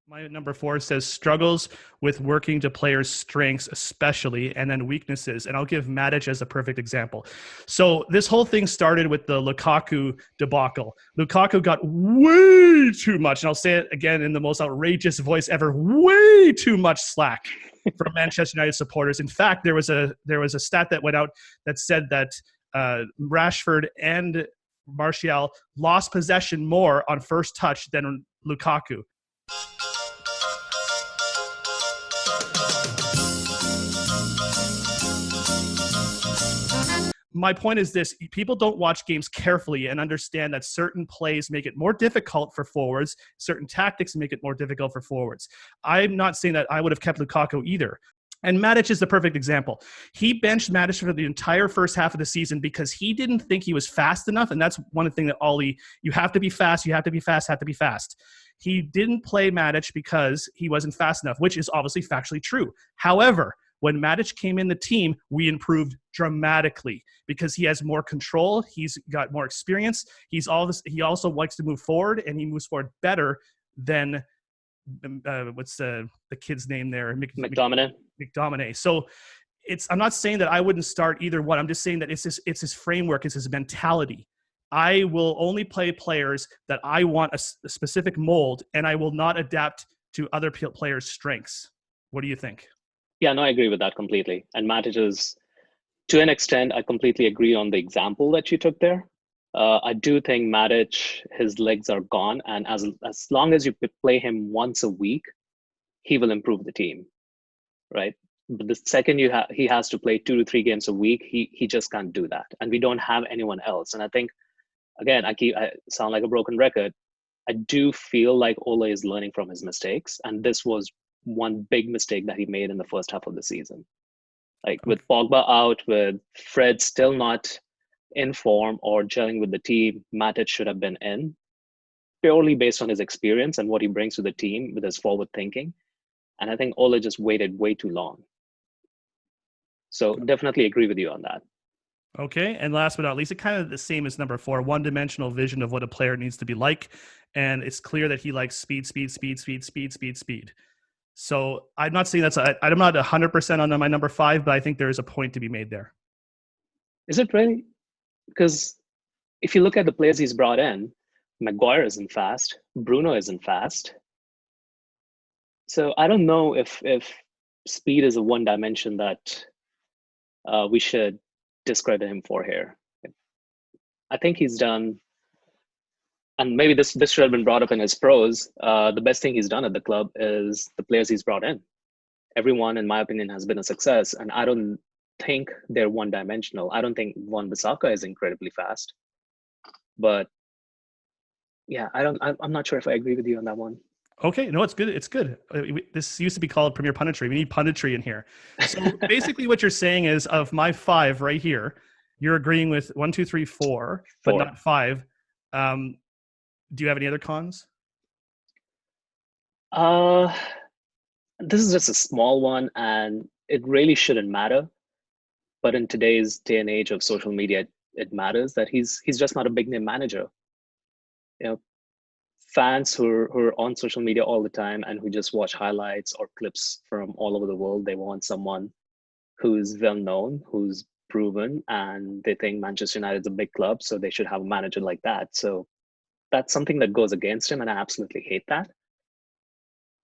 My number 4 says struggles with working to players' strengths, especially, and then weaknesses. And I'll give Matic as a perfect example. So this whole thing started with the Lukaku debacle. Lukaku got way too much, and I'll say it again in the most outrageous voice ever, way too much slack from Manchester United supporters. In fact, there was a stat that went out that said that Rashford and Martial lost possession more on first touch than Lukaku. My point is this: people don't watch games carefully and understand that certain plays make it more difficult for forwards, certain tactics make it more difficult for forwards. I'm not saying that I would have kept Lukaku either. And Matic is the perfect example. He benched Matic for the entire first half of the season because he didn't think he was fast enough. And that's one thing that Ole, you have to be fast, you have to be fast, have to be fast. He didn't play Matic because he wasn't fast enough, which is obviously factually true. However, when Matic came in the team, we improved dramatically because he has more control. He's got more experience. He also likes to move forward, and he moves forward better than what's the kid's name there? McDominay. So I'm not saying that I wouldn't start either one. I'm just saying that it's his framework, it's his mentality. I will only play players that I want a specific mold, and I will not adapt to other players' strengths. What do you think? Yeah, no, I agree with that completely. And Matic is, to an extent, I completely agree on the example that you took there. I do think Matic, his legs are gone. And as long as you play him once a week, he will improve the team, right? But the second he has to play 2 to 3 games a week, he just can't do that. And we don't have anyone else. And I think, again, I sound like a broken record. I do feel like Ole is learning from his mistakes. And this was one big mistake that he made in the first half of the season. Like with Pogba out, with Fred still not in form or gelling with the team, Matic should have been in, purely based on his experience and what he brings to the team with his forward thinking. And I think Ole just waited way too long. So definitely agree with you on that. Okay, and last but not least, it kind of the same as number 4, one-dimensional vision of what a player needs to be like. And it's clear that he likes speed. So I'm not saying I'm not 100% on my number 5, but I think there is a point to be made there. Is it really? Because if you look at the players he's brought in, Maguire isn't fast, Bruno isn't fast. So I don't know if speed is a one dimension that we should discredit him for here. I think he's done, and maybe this should have been brought up in his pros, the best thing he's done at the club is the players he's brought in. Everyone, in my opinion, has been a success, and I don't think they're one-dimensional. I don't think Wan-Bissaka is incredibly fast. But yeah, I'm not sure if I agree with you on that one. Okay, no, it's good. It's good. This used to be called Premier Punditry. We need punditry in here. So basically what you're saying is, of my 5 right here, you're agreeing with 1, 2, 3, 4, but not 5. Do you have any other cons? This is just a small one, and it really shouldn't matter. But in today's day and age of social media, it matters that he's just not a big name manager. You know, fans who are on social media all the time and who just watch highlights or clips from all over the world, they want someone who's well known, who's proven, and they think Manchester United is a big club, so they should have a manager like that. So that's something that goes against him, and I absolutely hate that.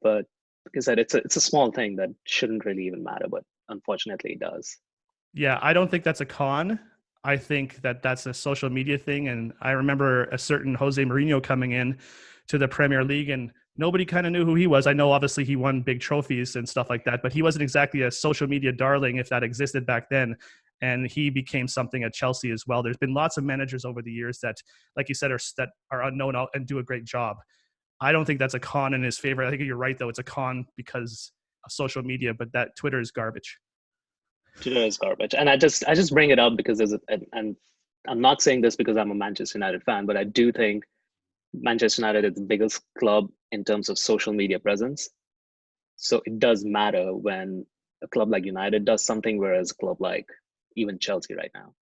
But like I said, it's a small thing that shouldn't really even matter, but unfortunately it does. Yeah, I don't think that's a con. I think that that's a social media thing. And I remember a certain Jose Mourinho coming in to the Premier League, and nobody kind of knew who he was. I know obviously he won big trophies and stuff like that, but he wasn't exactly a social media darling if that existed back then. And he became something at Chelsea as well. There's been lots of managers over the years that, like you said, are unknown and do a great job. I don't think that's a con in his favor. I think you're right, though. It's a con because of social media, but that Twitter is garbage. Twitter is garbage. And I just bring it up because and I'm not saying this because I'm a Manchester United fan, but I do think Manchester United is the biggest club in terms of social media presence. So it does matter when a club like United does something, whereas a club like even Chelsea right now